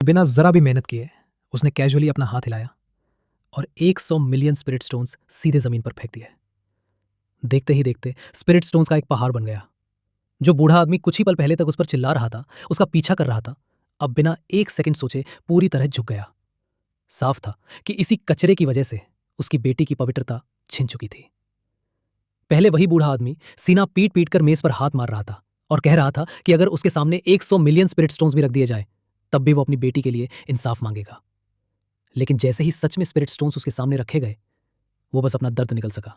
बिना जरा भी मेहनत किए उसने कैजुअली अपना हाथ हिलाया और 100 मिलियन स्पिरिट स्टोन्स सीधे जमीन पर फेंक दिए। देखते ही देखते स्पिरिट स्टोन्स का एक पहाड़ बन गया। जो बूढ़ा आदमी कुछ ही पल पहले तक उस पर चिल्ला रहा था, उसका पीछा कर रहा था, अब बिना एक सेकंड सोचे पूरी तरह झुक गया। साफ था कि इसी कचरे की वजह से उसकी बेटी की पवित्रता छिन चुकी थी। पहले वही बूढ़ा आदमी सीना पीट पीट कर मेज पर हाथ मार रहा था और कह रहा था कि अगर उसके सामने 100 मिलियन स्पिरिट स्टोन्स भी रख दिए जाए तब भी वो अपनी बेटी के लिए इंसाफ मांगेगा। लेकिन जैसे ही सच में स्पिरिट स्टोन्स उसके सामने रखे गए, वो बस अपना दर्द निकल सका,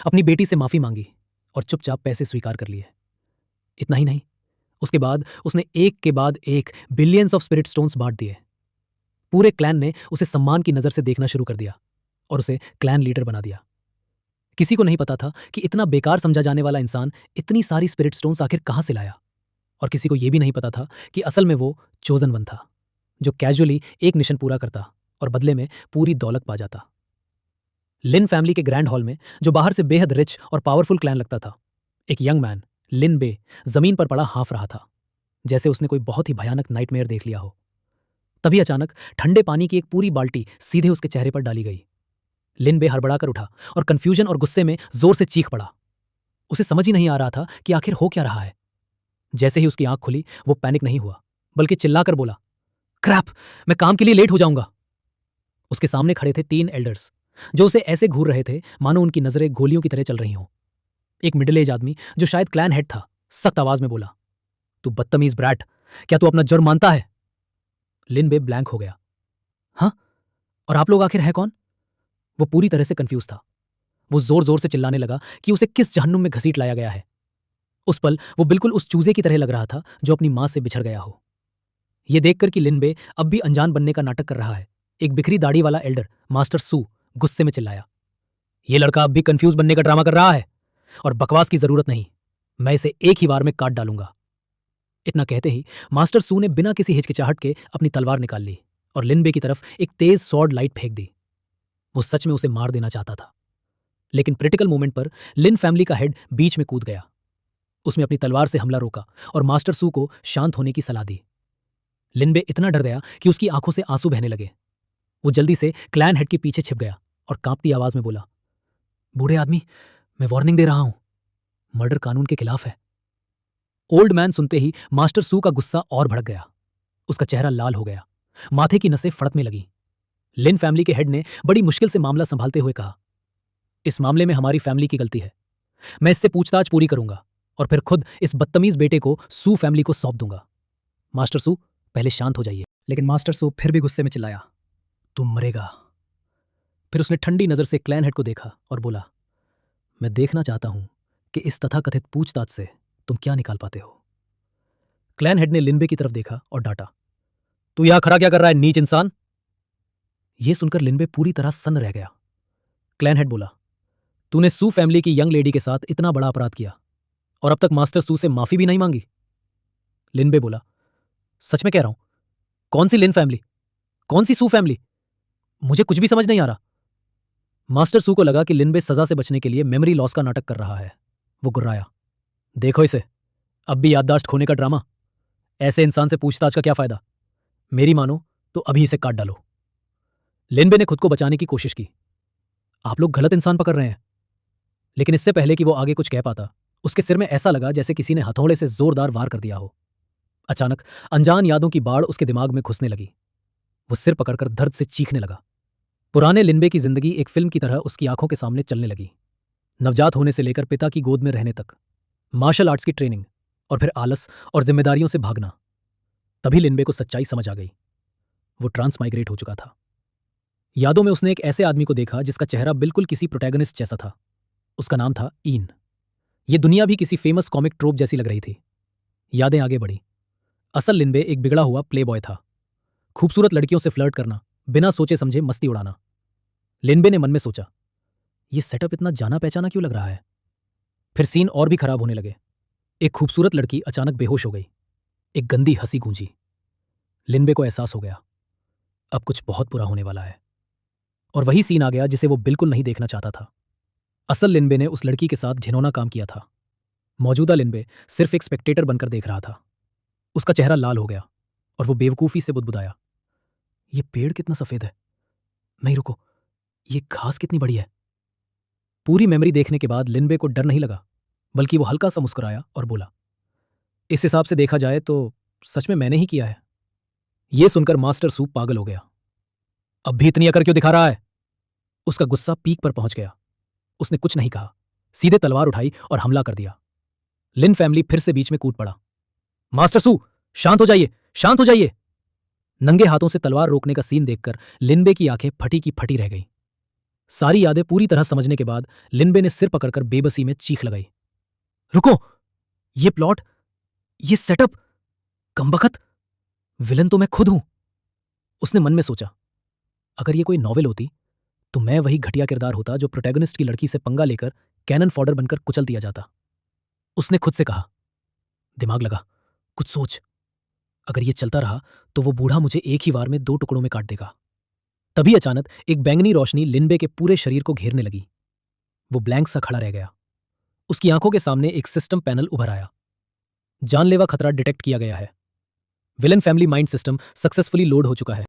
अपनी बेटी से माफी मांगी और चुपचाप पैसे स्वीकार कर लिए। इतना ही नहीं, उसके बाद उसने एक के बाद एक बिलियंस ऑफ स्पिरिट स्टोन्स बांट दिए। पूरे क्लैन ने उसे सम्मान की नजर से देखना शुरू कर दिया और उसे क्लैन लीडर बना दिया। किसी को नहीं पता था कि इतना बेकार समझा जाने वाला इंसान इतनी सारी स्पिरिट स्टोन्स आखिर कहां से लाया, और किसी को यह भी नहीं पता था कि असल में वो चोजन वन था, जो कैजुअली एक मिशन पूरा करता और बदले में पूरी दौलत पा जाता। लिन फैमिली के ग्रैंड हॉल में, जो बाहर से बेहद रिच और पावरफुल क्लैन लगता था, एक यंग मैन लिन बे जमीन पर पड़ा हाँफ रहा था, जैसे उसने कोई बहुत ही भयानक नाइटमेयर देख लिया हो। तभी अचानक ठंडे पानी की एक पूरी बाल्टी सीधे उसके चेहरे पर डाली गई। लिन बे हड़बड़ाकर उठा और कंफ्यूजन और गुस्से में जोर से चीख पड़ा। उसे समझ ही नहीं आ रहा था कि आखिर हो क्या रहा है। जैसे ही उसकी आंख खुली, वो पैनिक नहीं हुआ, बल्कि चिल्लाकर बोला, क्रैप, मैं काम के लिए लेट हो जाऊंगा। उसके सामने खड़े थे 3 एल्डर्स, जो उसे ऐसे घूर रहे थे मानो उनकी नजरें गोलियों की तरह चल रही हों। एक मिडिल एज आदमी, जो शायद क्लैन हेड था, सख्त आवाज में बोला, तू बदतमीज ब्रैट, क्या तू अपना जुर्म मानता है? लिन बे ब्लैंक हो गया। हाँ, और आप लोग आखिर हैं कौन? वो पूरी तरह से कंफ्यूज था। वो जोर जोर से चिल्लाने लगा कि उसे किस जहन्नुम में घसीट लाया गया है। उस पल वो बिल्कुल उस चूजे की तरह लग रहा था जो अपनी मां से बिछड़ गया हो। यह देखकर कि लिन बे अब भी अनजान बनने का नाटक कर रहा है, एक बिखरी दाढ़ी वाला एल्डर मास्टर सू गुस्से में चिल्लाया, यह लड़का अब भी कंफ्यूज बनने का ड्रामा कर रहा है, और बकवास की जरूरत नहीं, मैं इसे एक ही वार में काट डालूंगा। इतना कहते ही मास्टर सू ने बिना किसी हिचकिचाहट के अपनी तलवार निकाल ली और लिनबे की तरफ एक तेज सॉर्ड लाइट फेंक दी। वो सच में उसे मार देना चाहता था, लेकिन क्रिटिकल मोमेंट पर लिन फैमिली का हेड बीच में कूद गया। उसने अपनी तलवार से हमला रोका और मास्टर सू को शांत होने की सलाह दी। लिनबे इतना डर गया कि उसकी आंखों से आंसू बहने लगे। वो जल्दी से क्लैन हेड के पीछे छिप गया और कांपती आवाज में बोला, बूढ़े आदमी, मैं वार्निंग दे रहा हूं, मर्डर कानून के खिलाफ है। ओल्ड मैन सुनते ही मास्टर सू का गुस्सा और भड़क गया। उसका चेहरा लाल हो गया, माथे की नसें फड़कने लगी। लिन फैमिली के हेड ने बड़ी मुश्किल से मामला संभालते हुए कहा, इस मामले में हमारी फैमिली की गलती है। मैं इससे पूछताछ पूरी करूंगा और फिर खुद इस बदतमीज बेटे को सू फैमिली को सौंप दूंगा। मास्टर सू, पहले शांत हो जाइए। लेकिन मास्टर सू फिर भी गुस्से में चिल्लाया, तुम मरेगा। फिर उसने ठंडी नजर से क्लैन हेड को देखा और बोला, मैं देखना चाहता हूं कि इस तथाकथित पूछताछ से तुम क्या निकाल पाते हो। क्लैन हेड ने लिनबे की तरफ देखा और डांटा, तू यहां खड़ा क्या कर रहा है, नीच इंसान? यह सुनकर लिनबे पूरी तरह सन्न रह गया। क्लैन हेड बोला, तूने सू फैमिली की यंग लेडी के साथ इतना बड़ा अपराध किया और अब तक मास्टर सू से माफी भी नहीं मांगी? लिनबे बोला, सच में कह रहा हूं, कौन सी लिन फैमिली, कौन सी सू फैमिली, मुझे कुछ भी समझ नहीं आ रहा। मास्टर सू को लगा कि लिनबे सजा से बचने के लिए मेमोरी लॉस का नाटक कर रहा है। वो गुर्राया, देखो इसे, अब भी याददाश्त खोने का ड्रामा। ऐसे इंसान से पूछताछ का क्या फायदा? मेरी मानो तो अभी इसे काट डालो। लिनबे ने खुद को बचाने की कोशिश की, आप लोग गलत इंसान पकड़ रहे हैं। लेकिन इससे पहले कि वो आगे कुछ कह पाता, उसके सिर में ऐसा लगा जैसे किसी ने हथौड़े से जोरदार वार कर दिया हो। अचानक अनजान यादों की बाढ़ उसके दिमाग में घुसने लगी। वो सिर पकड़कर दर्द से चीखने लगा। पुराने लिनबे की जिंदगी एक फिल्म की तरह उसकी आंखों के सामने चलने लगी। नवजात होने से लेकर पिता की गोद में रहने तक, मार्शल आर्ट्स की ट्रेनिंग, और फिर आलस और जिम्मेदारियों से भागना। तभी लिनबे को सच्चाई समझ आ गई। वो ट्रांसमाइग्रेट हो चुका था। यादों में उसने एक ऐसे आदमी को देखा जिसका चेहरा बिल्कुल किसी प्रोटैगनिस्ट जैसा था। उसका नाम था ईन। ये दुनिया भी किसी फेमस कॉमिक ट्रोप जैसी लग रही थी। यादें आगे बढ़ी। असल लिनबे एक बिगड़ा हुआ प्लेबॉय था। खूबसूरत लड़कियों से फ्लर्ट करना, बिना सोचे समझे मस्ती उड़ाना। लिनबे ने मन में सोचा, ये सेटअप इतना जाना पहचाना क्यों लग रहा है? फिर सीन और भी खराब होने लगे। एक खूबसूरत लड़की अचानक बेहोश हो गई। एक गंदी हंसी गूंजी। लिनबे को एहसास हो गया, अब कुछ बहुत बुरा होने वाला है। और वही सीन आ गया जिसे वो बिल्कुल नहीं देखना चाहता था। असल लिनबे ने उस लड़की के साथ घिनौना काम किया था। मौजूदा लिनबे सिर्फ एक स्पेक्टेटर बनकर देख रहा था। उसका चेहरा लाल हो गया और वो बेवकूफी से बुदबुदाया, ये पेड़ कितना सफेद है। नहीं रुको, ये घास कितनी बड़ी है। पूरी मेमोरी देखने के बाद लिनबे को डर नहीं लगा, बल्कि वो हल्का सा मुस्कुराया और बोला, इस हिसाब से देखा जाए तो सच में मैंने ही किया है। ये सुनकर मास्टर सू पागल हो गया। अब भी इतनी अकड़ क्यों दिखा रहा है? उसका गुस्सा पीक पर पहुंच गया। उसने कुछ नहीं कहा, सीधे तलवार उठाई और हमला कर दिया। लिन फैमिली फिर से बीच में कूद पड़ा। मास्टर सू, शांत हो जाइए, शांत हो जाइए। नंगे हाथों से तलवार रोकने का सीन देखकर लिनबे की आंखें फटी की फटी रह गईं। सारी यादें पूरी तरह समझने के बाद लिनबे ने सिर पकड़कर बेबसी में चीख लगाई, रुको! ये प्लॉट, ये सेटअप, कमबख्त, विलन तो मैं खुद हूं। उसने मन में सोचा, अगर ये कोई नॉवेल होती तो मैं वही घटिया किरदार होता जो प्रोटैगनिस्ट की लड़की से पंगा लेकर कैनन फॉडर बनकर कुचल दिया जाता। उसने खुद से कहा, दिमाग लगा, कुछ सोच। अगर ये चलता रहा तो वो बूढ़ा मुझे एक ही वार में 2 टुकड़ों में काट देगा। तभी अचानक एक बैंगनी रोशनी लिनबे के पूरे शरीर को घेरने लगी। वो ब्लैंक सा खड़ा रह गया। उसकी आंखों के सामने एक सिस्टम पैनल उभर आया। जानलेवा खतरा डिटेक्ट किया गया है। Villain family mind system successfully load हो चुका है।